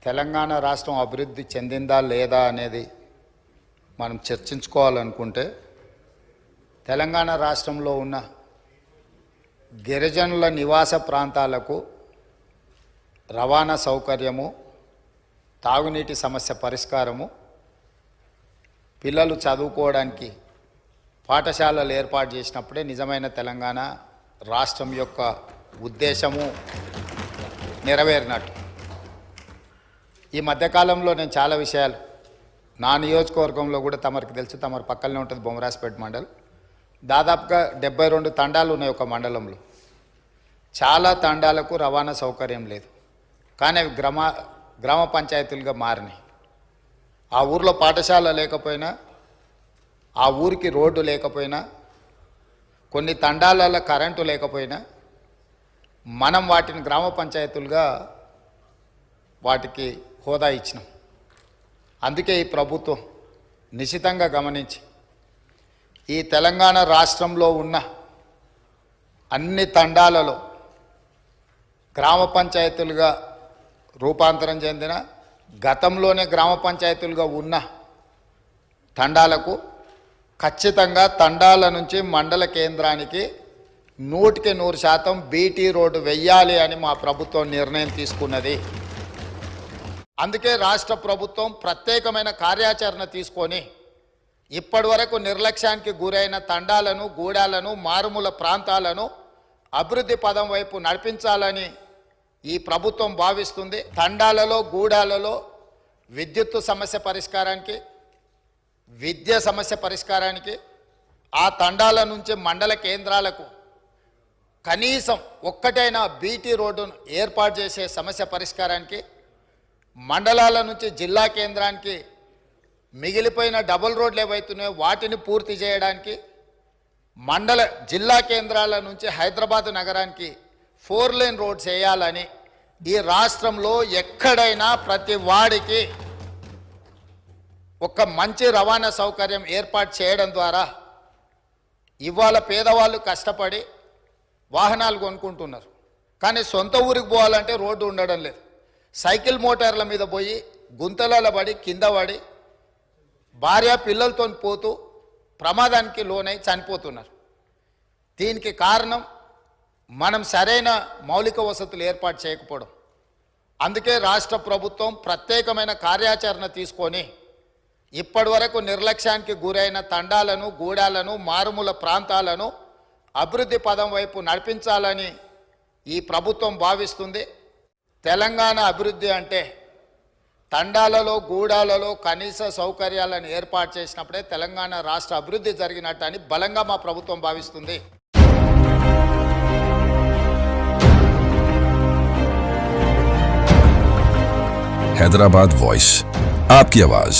తెలంగాణ రాష్ట్రం అభివృద్ధి చెందిందా లేదా అనేది మనం చర్చించుకోవాలనుకుంటే తెలంగాణ రాష్ట్రంలో ఉన్న గిరిజనుల నివాస ప్రాంతాలకు రవాణా సౌకర్యము, తాగునీటి సమస్య పరిష్కారము, పిల్లలు చదువుకోవడానికి పాఠశాలలు ఏర్పాటు చేసినప్పుడే నిజమైన తెలంగాణ రాష్ట్రం యొక్క ఉద్దేశము నెరవేరినట్టు. ఈ మధ్యకాలంలో నేను చాలా విషయాలు నా నియోజకవర్గంలో కూడా తమరికి తెలుసు, తమరి పక్కనే ఉంటుంది బొమ్మరాజపేట మండలం. దాదాపుగా 72 తండాలు ఉన్నాయి ఒక మండలంలో. చాలా తండాలకు రవాణా సౌకర్యం లేదు, కానీ అవి గ్రామ పంచాయతీలుగా మారినాయి. ఆ ఊర్లో పాఠశాల లేకపోయినా, ఆ ఊరికి రోడ్డు లేకపోయినా, కొన్ని తండాలలో కరెంటు లేకపోయినా మనం వాటిని గ్రామ పంచాయతీలుగా వాటికి హోదా ఇచ్చినాం. అందుకే ఈ ప్రభుత్వం నిశితంగా గమనించి ఈ తెలంగాణ రాష్ట్రంలో ఉన్న అన్ని తండాలలో గ్రామ పంచాయతీలుగా రూపాంతరం చెందిన, గతంలోనే గ్రామ పంచాయతీలుగా ఉన్న తండాలకు ఖచ్చితంగా తండాల నుంచి మండల కేంద్రానికి 100% బీటీ రోడ్డు వెయ్యాలి అని మా ప్రభుత్వం నిర్ణయం తీసుకున్నది. అందుకే రాష్ట్ర ప్రభుత్వం ప్రత్యేకమైన కార్యాచరణ తీసుకొని ఇప్పటి వరకు నిర్లక్ష్యానికి గురైన తండాలను, గూడాలను, మారుమూల ప్రాంతాలను అభివృద్ధి పదం వైపు నడిపించాలని ఈ ప్రభుత్వం భావిస్తుంది. తండాలలో, గూడాలలో విద్యుత్తు సమస్య పరిష్కారానికి, విద్య సమస్య పరిష్కారానికి, ఆ తండాల నుంచి మండల కేంద్రాలకు కనీసం ఒక్కటైనా బీటీ రోడ్డును ఏర్పాటు చేసే సమస్య పరిష్కారానికి, మండలాల నుంచి జిల్లా కేంద్రానికి మిగిలిపోయిన డబుల్ రోడ్లు ఏవైతున్నాయో వాటిని పూర్తి చేయడానికి, జిల్లా కేంద్రాల నుంచి హైదరాబాద్ నగరానికి 4 లేన్ రోడ్స్ వేయాలని ఈ రాష్ట్రంలో ఎక్కడైనా ప్రతి వాడికి ఒక మంచి రవాణా సౌకర్యం ఏర్పాటు చేయడం ద్వారా ఇవాళ పేదవాళ్ళు కష్టపడి వాహనాలు కొనుక్కుంటున్నారు, కానీ సొంత ఊరికి పోవాలంటే రోడ్డు ఉండడం లేదు. సైకిల్ మోటార్ల మీద పోయి గుంతలలో పడి కింద పడి భార్య పిల్లలతో పోతూ ప్రమాదానికి లోనై చనిపోతున్నారు. దీనికి కారణం మనం సరైన మౌలిక వసతులు ఏర్పాటు చేయకపోవడం. అందుకే రాష్ట్ర ప్రభుత్వం ప్రత్యేకమైన కార్యాచరణ తీసుకొని ఇప్పటి వరకు నిర్లక్ష్యానికి గురైన తండాలను, గూడాలను, మారుమూల ప్రాంతాలను అభివృద్ధి పదం వైపు నడిపించాలని ఈ ప్రభుత్వం భావిస్తుంది. తెలంగాణ అభివృద్ధి అంటే తండాలలో, గూడాలలో కనీస సౌకర్యాలను ఏర్పాటు చేసినప్పుడే తెలంగాణ రాష్ట్ర అభివృద్ధి జరిగినట్టు అని బలంగా మా ప్రభుత్వం భావిస్తుంది. हैदराबाद वॉइस, आपकी आवाज।